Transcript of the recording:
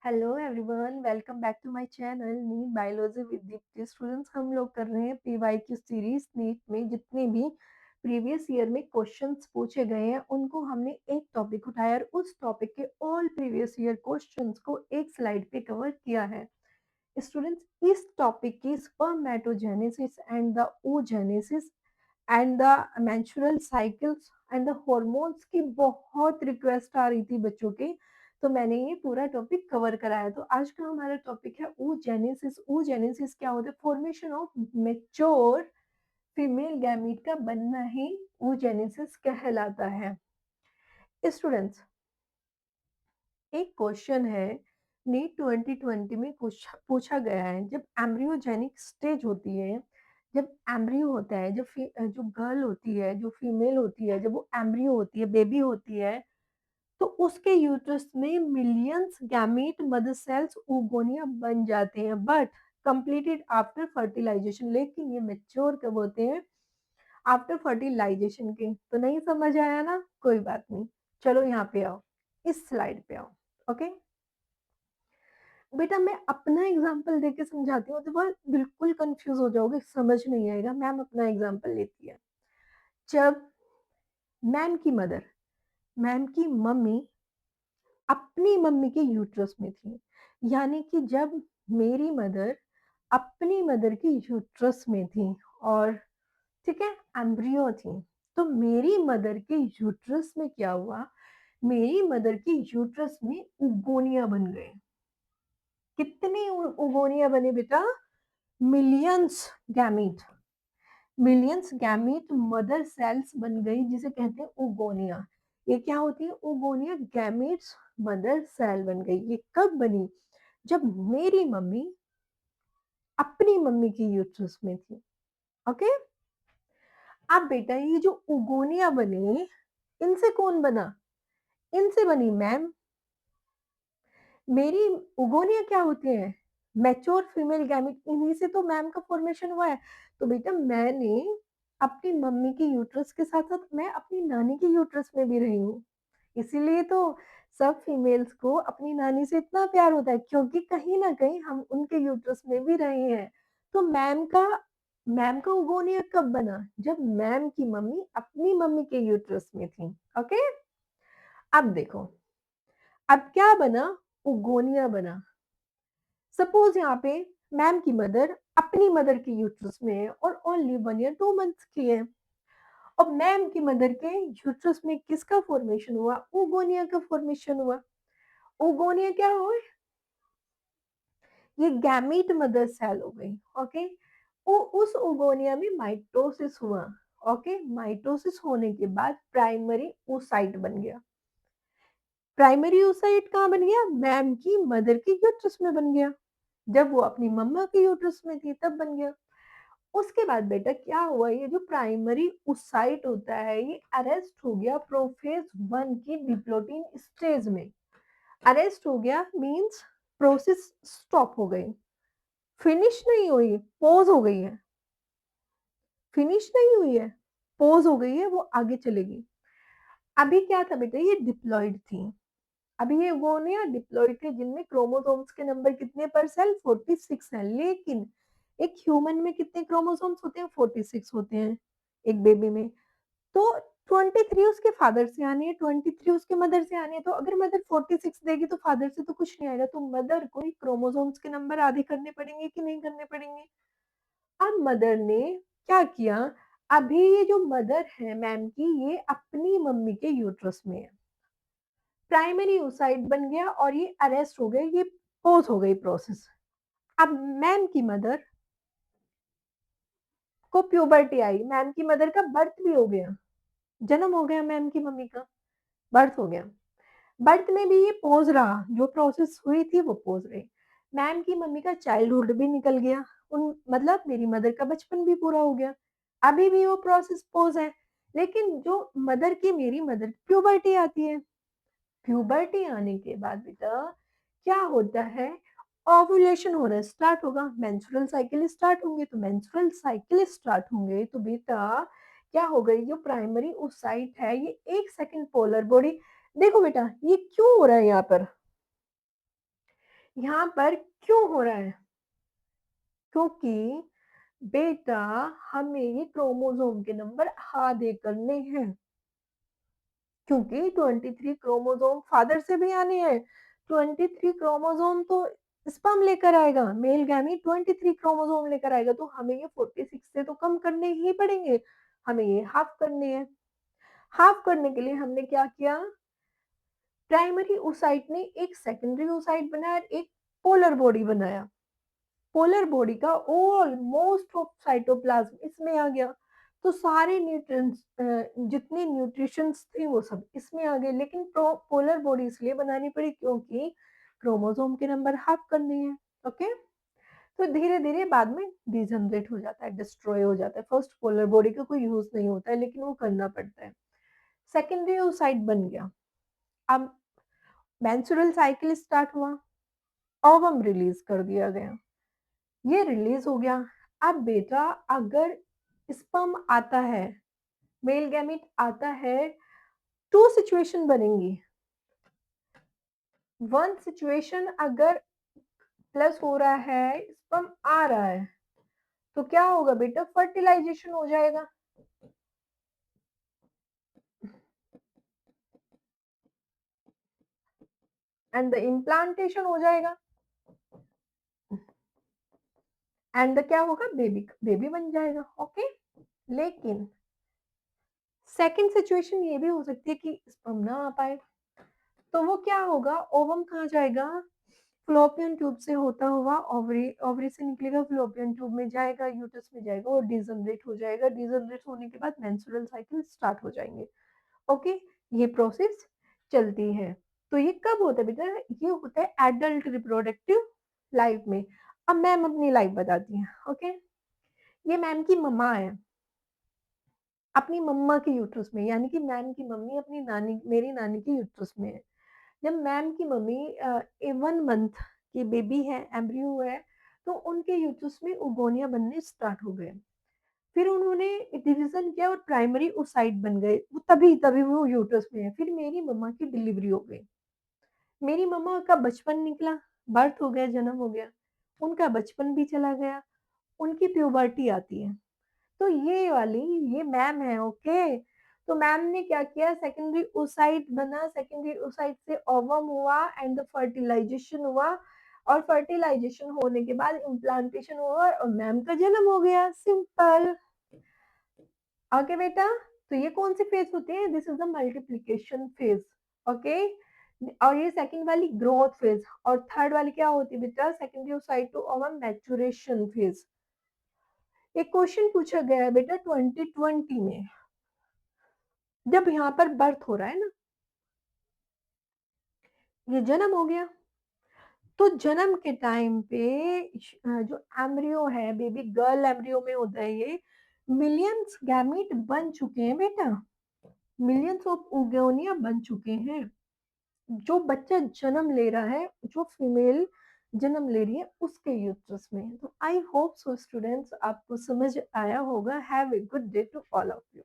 Hello everyone, welcome back to my channel NEET biology with Deepti. Students, हम लोग कर रहे हैं पीवाईक्यू सीरीज। नीट में जितने भी प्रीवियस ईयर में क्वेश्चंस पूछे गए हैं उनको हमने एक टॉपिक उठाया और उस टॉपिक के ऑल प्रीवियस ईयर क्वेश्चंस को एक स्लाइड पे कवर किया है। स्टूडेंट्स, इस टॉपिक की spermatogenesis and the oogenesis and the menstrual cycles and the hormones की बहुत रिक्वेस्ट आ रही थी बच्चों के, तो मैंने ये पूरा टॉपिक कवर कराया। तो आज का हमारा टॉपिक है oogenesis। oogenesis क्या होता है? Formation of mature female gamete का बनना ही oogenesis कहलाता है। स्टूडेंट्स, एक क्वेश्चन है नीट 2020 में पूछा गया है। जब एम्ब्रियोजेनिक स्टेज होती है, जब एम्ब्रियो होता है, जो गर्ल होती है, जो फीमेल होती है, जब वो एम्ब्रियो होती है, बेबी होती है, तो उसके यूट्रस में millions gamete mother cells oogonia बन जाते हैं, बट कंप्लीटेड आफ्टर फर्टिलाइजेशन। लेकिन ये मेच्योर कब होते हैं? आफ्टर फर्टिलाइजेशन के। तो नहीं समझ आया ना? कोई बात नहीं, चलो यहाँ पे आओ, इस स्लाइड पे आओ। ओके बेटा, मैं अपना एग्जांपल देके समझाती हूँ तो वो बिल्कुल कंफ्यूज हो जाओगे, समझ नहीं आएगा। मैम अपना एग्जांपल लेती है। जब मैम की मम्मी अपनी मम्मी के यूट्रस में थी, यानी कि जब मेरी मदर अपनी मदर की यूट्रस में थी और ठीक है एम्ब्रियो थी, तो मेरी मदर के यूट्रस में क्या हुआ? मेरी मदर की यूट्रस में उगोनिया बन गए। कितनी उगोनिया बने बेटा? Millions gamete. Millions gamete mother cells बन गई, जिसे कहते हैं उगोनिया। ये क्या होती है? उगोनिया गैमीट्स मदर सेल बन गई। ये कब बनी? जब मेरी मम्मी अपनी मम्मी की यूट्रस में थी। ओके, अब बेटा ये जो उगोनिया बने, इनसे कौन बना? इनसे बनी मैम। मेरी उगोनिया क्या होती है? मैच्योर फीमेल गैमेट, इन्हीं से तो मैम का फॉर्मेशन हुआ है। तो बेटा मैंने अपनी मम्मी की यूट्रस के साथ साथ मैं अपनी नानी की यूट्रस में भी रही हूँ। इसीलिए तो सब फीमेल्स को अपनी नानी से इतना प्यार होता है, क्योंकि कहीं ना कहीं हम उनके यूट्रस में भी रहे हैं। तो मैम का उगोनिया कब बना? जब मैम की मम्मी अपनी मम्मी के यूट्रस में थी। ओके, अब देखो, अब क्या बना? उगोनिया बना। सपोज यहाँ पे मैम की मदर अपनी मदर की यूट्रस में है और ओनली 1 ईयर 2 मंथ्स की है। अब मैम की मदर के यूट्रस में किसका फॉर्मेशन हुआ? ओगोनिया का फॉर्मेशन हुआ। ओगोनिया क्या हुआ? ये गैमीट मदर सेल हो गई। ओके, उस ओगोनिया में माइटोसिस हुआ। ओके, माइटोसिस होने के बाद प्राइमरी oocyte बन गया। प्राइमरी oocyte कहाँ बन गया? मैम की मदर की यूट्रस में बन गया। जब वो अपनी मम्मा की यूट्रस में थी तब बन गया। उसके बाद बेटा क्या हुआ? ये जो प्राइमरी oocyte होता है ये अरेस्ट हो गया प्रोफेज 1 की डिप्लोटिन स्टेज में। अरेस्ट हो गया मींस प्रोसेस स्टॉप हो गई, फिनिश नहीं हुई, पॉज हो गई है। फिनिश नहीं हुई है, पॉज हो गई है, वो आगे चलेगी। अभी क्या था बेटा? ये डिप्लॉइड थी। अभी ये वो नहीं डिप्लॉइड थे जिनमें क्रोमोसोम्स के नंबर कितने पर सेल? 46 है। लेकिन एक ह्यूमन में कितने क्रोमोसोम्स होते हैं? 46 होते हैं एक बेबी में। तो 23 उसके फादर से आने हैं, 23 उसके मदर से आने हैं। तो अगर मदर 46 देगी तो फादर से तो कुछ नहीं आएगा। तो मदर को ही क्रोमोसोम्स के नंबर आधे करने पड़ेंगे कि नहीं करने पड़ेंगे? अब मदर ने क्या किया? अभी ये जो मदर है मैम की, ये अपनी मम्मी के यूट्रस में है। प्राइमरी oocyte बन गया और ये अरेस्ट हो गए, ये पॉज हो गई प्रोसेस। अब मैम की मदर को प्यूबर्टी आई, मैम की मदर का बर्थ भी हो गया, जन्म हो गया, मैम की मम्मी का बर्थ हो गया। बर्थ में भी ये पॉज रहा, जो प्रोसेस हुई थी वो पॉज रही। मैम की मम्मी का चाइल्डहुड भी निकल गया, उन मतलब मेरी मदर का बचपन भी पूरा हो गया। अभी भी वो प्रोसेस पॉज है। लेकिन जो मदर की, मेरी मदर प्यूबर्टी आती है। प्यूबर्टी आने के बाद बेटा क्या होता है? ओव्यूलेशन होना स्टार्ट होगा, मेंस्ट्रुअल साइकिल स्टार्ट होंगे। तो मेंस्ट्रुअल साइकिल स्टार्ट होंगे तो बेटा क्या हो गई? जो प्राइमरी oocyte है ये 1 सेकंड पोलर बॉडी। देखो बेटा ये क्यों हो रहा है यहाँ पर? यहाँ पर क्यों हो रहा है? क्योंकि बेटा हमें ये क्रोमोसोम के नंबर आधे करने हैं। क्योंकि 23 क्रोमोसोम फादर से भी आने हैं। 23 क्रोमोसोम तो स्पर्म लेकर आएगा, मेल गैमीट 23 क्रोमोसोम लेकर आएगा, तो हमें ये 46 से तो कम करने ही पड़ेंगे। हमें ये हाफ करने हैं। हाफ करने के लिए हमने क्या किया? प्राइमरी oocyte ने एक सेकेंडरी oocyte बनाया और एक पोलर बॉडी बनाया। पोलर बॉडी का ऑलमोस्ट ऑफ साइटोप्लाज्म इसमें आ गया। तो सारे न्यूट्रिएंट्स जितने न्यूट्रिशंस थे वो सब इसमें आ गए, लेकिन पोलर बॉडी इसलिए बनानी पड़ी क्योंकि क्रोमोसोम के नंबर हाफ करने हैं। ओके, तो धीरे धीरे बाद में डिजनरेट हो जाता है, डिस्ट्रॉय हो जाता है। फर्स्ट पोलर बॉडी का कोई यूज नहीं होता है, लेकिन वो करना पड़ता है। सेकेंडरी oocyte बन गया। अब मेंस्ट्रुअल साइकिल स्टार्ट हुआ, ओवम रिलीज कर दिया गया, ये रिलीज हो गया। अब बेटा अगर स्पर्म आता है, मेल गैमीट आता है, टू सिचुएशन बनेंगी। वन सिचुएशन अगर प्लस हो रहा है, स्पर्म आ रहा है, तो क्या होगा बेटा? फर्टिलाइजेशन हो जाएगा। एंड द इम्प्लांटेशन हो जाएगा। एंड क्या होगा? बेबी बेबी बन जाएगा। ओके, लेकिन सेकंड सिचुएशन ये भी हो सकती है कि स्पर्म ना आ पाए, तो वो क्या होगा? ओवम कहाँ जाएगा? फ़्लोपियन ट्यूब से होता हुआ ओवरी, ओवरी से निकलेगा, फ़्लोपियन ट्यूब में जाएगा, यूट्रस में जाएगा और डिजनरेट हो जाएगा। डिजनरेट होने के बाद मेंस्ट्रुअल साइकिल स्टार्ट हो जाएंगे। ओके, ये प्रोसेस चलती है। तो ये कब होता है बेटा? ये होता है एडल्ट रिप्रोडक्टिव लाइफ में। अब मैम अपनी लाइफ बताती हैं। ओके, ये मैम की मम्मा है, अपनी मम्मा के यूट्रस में, यानी कि मैम की मम्मी अपनी नानी, मेरी नानी के यूट्रस में है। जब मैम की मम्मी 1 मंथ की बेबी है, एम्ब्रियो है, तो उनके यूट्रस में ओगोनिया बनने स्टार्ट हो गए। फिर उन्होंने डिवीज़न किया और प्राइमरी oocyte बन गए। वो तभी वो यूट्रस में है। फिर मेरी मम्मा की डिलीवरी हो गई। मेरी मम्मा का बचपन निकला, बर्थ हो गया, जन्म हो गया। उनका बचपन भी चला गया, उनकी प्यूबर्टी आती है। तो ये वाली ये मैम है। ओके, तो मैम ने क्या किया? सेकेंडरी oocyte बना, सेकेंडरी oocyte से ओवम हुआ एंड द फर्टिलाइजेशन हुआ, और फर्टिलाइजेशन होने के बाद इम्प्लांटेशन हुआ और मैम का जन्म हो गया। सिंपल। ओके बेटा, तो ये कौन सी फेज होती है? This is the multiplication phase. Okay, और ये सेकंड वाली ग्रोथ फेज, और थर्ड वाली क्या होती है बेटा? Secondary oocyte to ovum maturation phase. एक क्वेश्चन पूछा गया है बेटा 2020 में, जब यहाँ पर बर्थ हो रहा है ना, ये जन्म हो गया, तो जन्म के टाइम पे जो एम्ब्रियो है, बेबी गर्ल एम्ब्रियो में होता है ये, मिलियंस गैमीट बन चुके हैं बेटा, मिलियंस ऑफ ओगोनिया बन चुके हैं। जो बच्चा जन्म ले रहा है, जो फीमेल जन्म ले रही है उसके यूट्रस में। तो आई होप सो स्टूडेंट्स, आपको समझ आया होगा। Have a good day to all of you.